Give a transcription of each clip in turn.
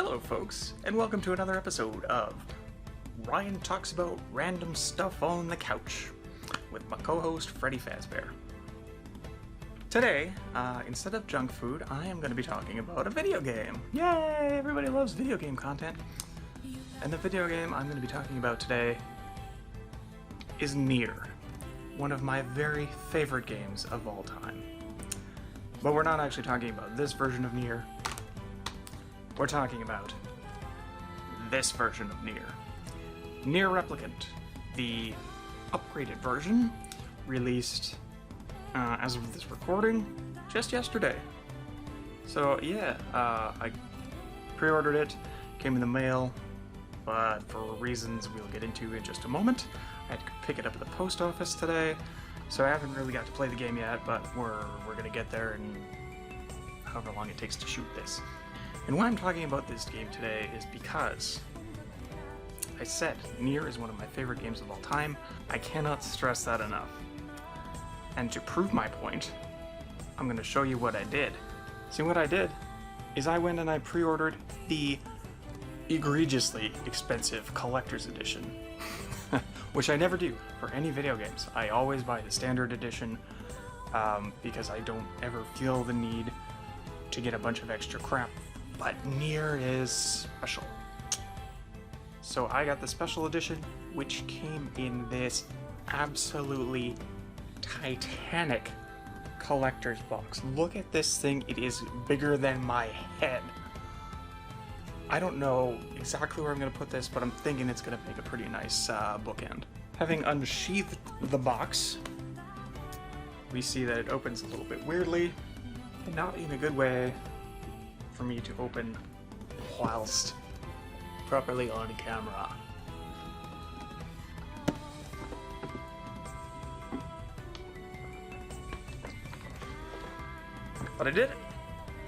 Hello folks, and welcome to another episode of Ryan Talks About Random Stuff on the Couch with my co-host Freddy Fazbear. Today, instead of junk food, I am going to be talking about a video game. Yay! Everybody loves video game content. And the video game I'm going to be talking about today is NieR, one of my very favorite games of all time. But we're not actually talking about this version of NieR. We're talking about this version of NieR. NieR Replicant, the upgraded version, released as of this recording just yesterday. So yeah, I pre-ordered it, came in the mail, but for reasons we'll get into in just a moment, I had to pick it up at the post office today, so I haven't really got to play the game yet, but we're gonna get there in however long it takes to shoot this. And why I'm talking about this game today is because I said NieR is one of my favorite games of all time. I cannot stress that enough. And to prove my point, I'm going to show you what I did. See, what I did is I went and I pre-ordered the egregiously expensive collector's edition, which I never do for any video games. I always buy the standard edition because I don't ever feel the need to get a bunch of extra crap. But NieR is special. So I got the special edition, which came in this absolutely titanic collector's box. Look at this thing, it is bigger than my head. I don't know exactly where I'm going to put this, but I'm thinking it's going to make a pretty nice bookend. Having unsheathed the box, we see that it opens a little bit weirdly, and not in a good way for me to open whilst properly on camera. But I did it!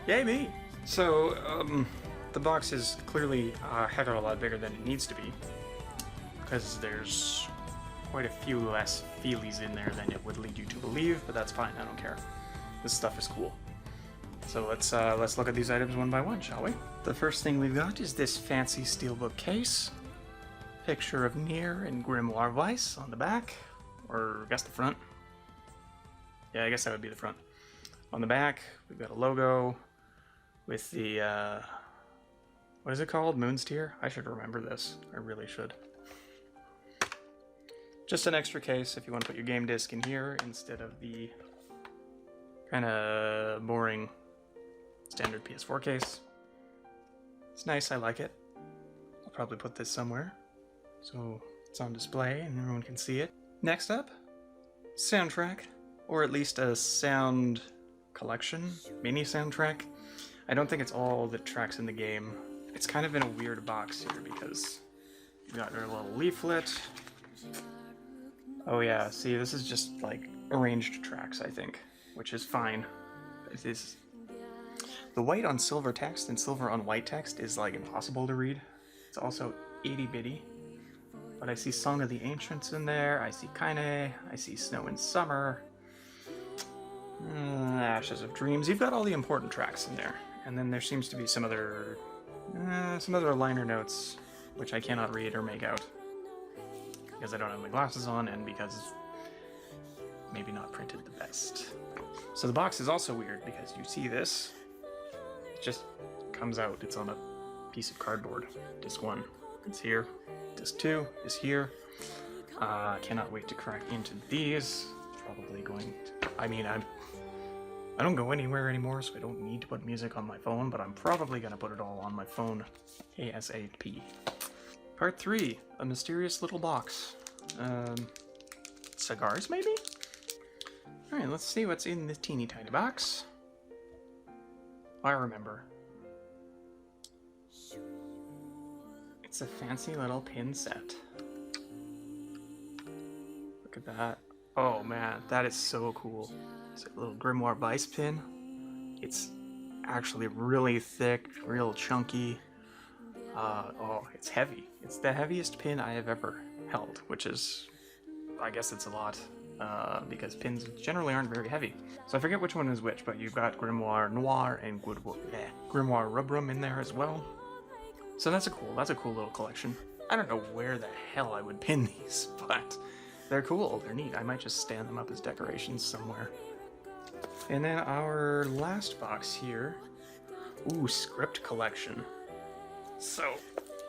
Yay me! So, the box is clearly a heck of a lot bigger than it needs to be, because there's quite a few less feelies in there than it would lead you to believe, but that's fine, I don't care. This stuff is cool. So let's look at these items one by one, shall we? The first thing we've got is this fancy steelbook case. Picture of NieR and Grimoire Weiss on the back, or I guess the front. Yeah, I guess that would be the front. On the back, we've got a logo with the, what is it called? Moonsteer? I should remember this. I really should. Just an extra case if you want to put your game disc in here instead of the kind of boring standard PS4 case. It's nice, I like it. I'll probably put this somewhere so it's on display and everyone can see it. Next up, soundtrack, or at least a sound collection, mini soundtrack. I don't think it's all the tracks in the game. It's kind of in a weird box here because you got your little leaflet. Oh yeah, see, this is just like arranged tracks, I think, which is fine. It is. The white on silver text and silver on white text is like impossible to read. It's also itty bitty. But I see Song of the Ancients in there, I see Kaine, I see Snow in Summer, Ashes of Dreams. You've got all the important tracks in there. And then there seems to be some other liner notes, which I cannot read or make out. Because I don't have my glasses on and because maybe not printed the best. So the box is also weird because you see this, it just comes out. It's on a piece of cardboard. Disc 1 is here. Disc 2 is here. Cannot wait to crack into these. Probably going to, I mean, I don't go anywhere anymore, so I don't need to put music on my phone, but I'm probably going to put it all on my phone ASAP. Part 3, a mysterious little box. Cigars, maybe? Alright, let's see what's in this teeny tiny box. I remember. It's a fancy little pin set. Look at that. Oh man, that is so cool. It's a little Grimoire Weiss pin. It's actually really thick, real chunky. Oh, it's heavy. It's the heaviest pin I have ever held, which is, I guess it's a lot. Because pins generally aren't very heavy. So I forget which one is which, but you've got Grimoire Noir and Grimoire Rubrum in there as well. So that's a cool little collection. I don't know where the hell I would pin these, but they're cool, they're neat. I might just stand them up as decorations somewhere. And then our last box here, ooh, script collection. So,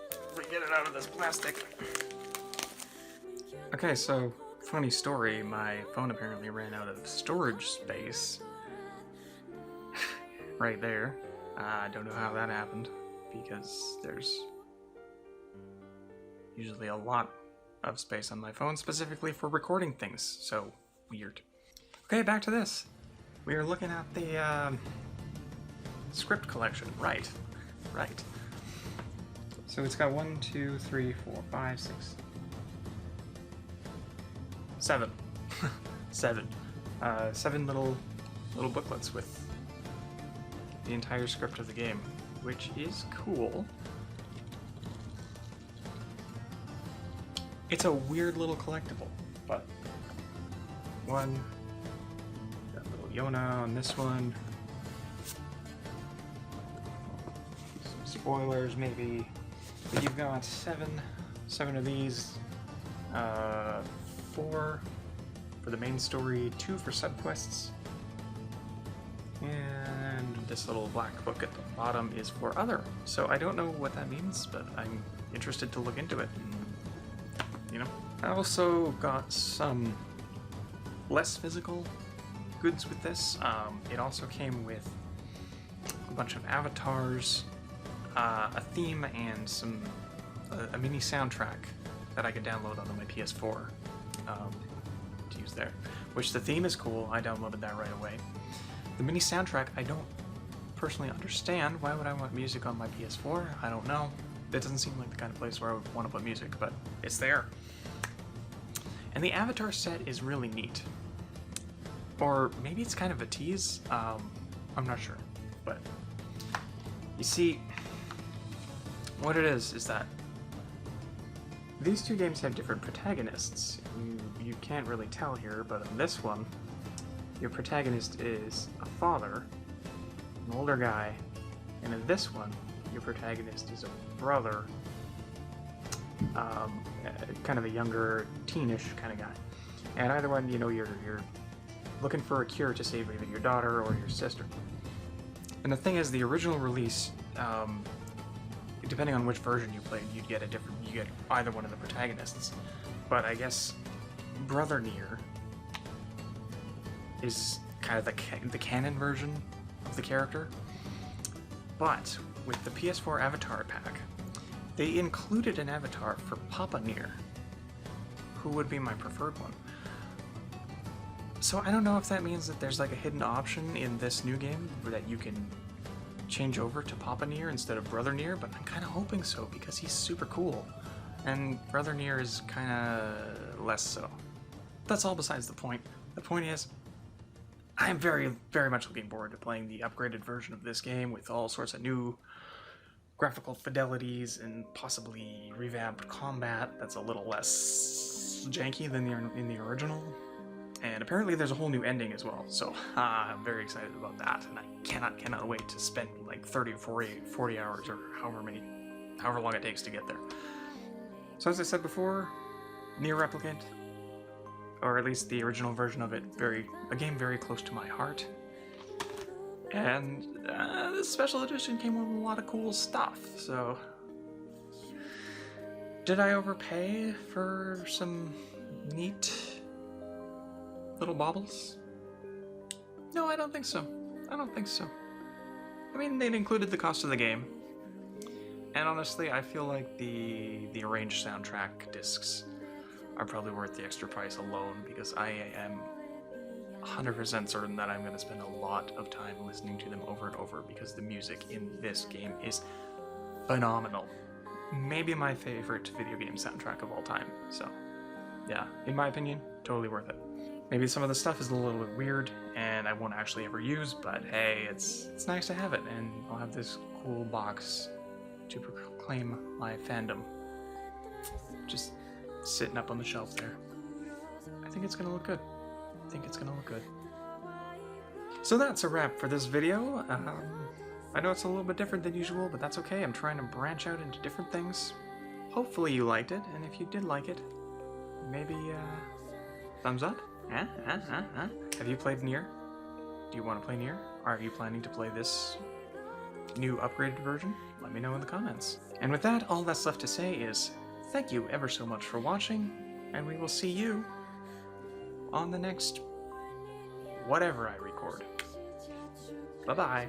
if we get it out of this plastic. Okay, so, funny story, my phone apparently ran out of storage space. Right there. I don't know how that happened, because there's usually a lot of space on my phone specifically for recording things, so weird. Okay, back to this. We are looking at the script collection. Right. So it's got 1, 2, 3, 4, 5, 6, 7. 7 little booklets with the entire script of the game, which is cool. It's a weird little collectible, but one, got little Yona on this one. Some spoilers maybe, but you've got seven of these, 4 for the main story, 2 for subquests, and this little black book at the bottom is for other. So I don't know what that means, but I'm interested to look into it. You know, I also got some less physical goods with this. It also came with a bunch of avatars, a theme, and a mini soundtrack that I could download onto my PS4 to use there. Which the theme is cool. I downloaded that right away. The mini soundtrack I don't personally understand. Why would I want music on my PS4? I don't know. That doesn't seem like the kind of place where I would want to put music, but it's there. And the avatar set is really neat. Or maybe it's kind of a tease. I'm not sure. But you see, what it is that these two games have different protagonists. You can't really tell here, but in this one, your protagonist is a father, an older guy, and in this one, your protagonist is a brother, kind of a younger, teenish kind of guy. And either one, you know, you're looking for a cure to save either your daughter or your sister. And the thing is, the original release, depending on which version you played, you get either one of the protagonists. But I guess Brother NieR is kind of the canon version of the character. But with the PS4 Avatar pack, they included an avatar for Papa NieR, who would be my preferred one. So I don't know if that means that there's like a hidden option in this new game that you can change over to Papa NieR instead of Brother NieR, but I'm kind of hoping so because he's super cool. And Brother NieR is kind of less so. That's all besides the point. The point is, I'm very, very much looking forward to playing the upgraded version of this game with all sorts of new graphical fidelities and possibly revamped combat that's a little less janky than in the original. And apparently there's a whole new ending as well, so I'm very excited about that, and I cannot wait to spend like 30 or 40 hours or however long it takes to get there. So as I said before, NieR Replicant, or at least the original version of it, a game very close to my heart. And this special edition came with a lot of cool stuff, so did I overpay for some neat little baubles? No, I don't think so. I mean, they'd included the cost of the game. And honestly, I feel like the arranged soundtrack discs are probably worth the extra price alone, because I am 100% certain that I'm going to spend a lot of time listening to them over and over, because the music in this game is phenomenal. Maybe my favorite video game soundtrack of all time. So, yeah, in my opinion, totally worth it. Maybe some of the stuff is a little bit weird and I won't actually ever use, but hey, it's nice to have it, and I'll have this cool box to proclaim my fandom. Just sitting up on the shelf there. I think it's gonna look good. So that's a wrap for this video. I know it's a little bit different than usual, but that's okay. I'm trying to branch out into different things. Hopefully you liked it, and if you did like it, maybe, thumbs up? Have you played NieR? Do you want to play NieR? Are you planning to play this new upgraded version? Let me know in the comments. And with that, all that's left to say is, thank you ever so much for watching, and we will see you on the next whatever I record. Bye-bye.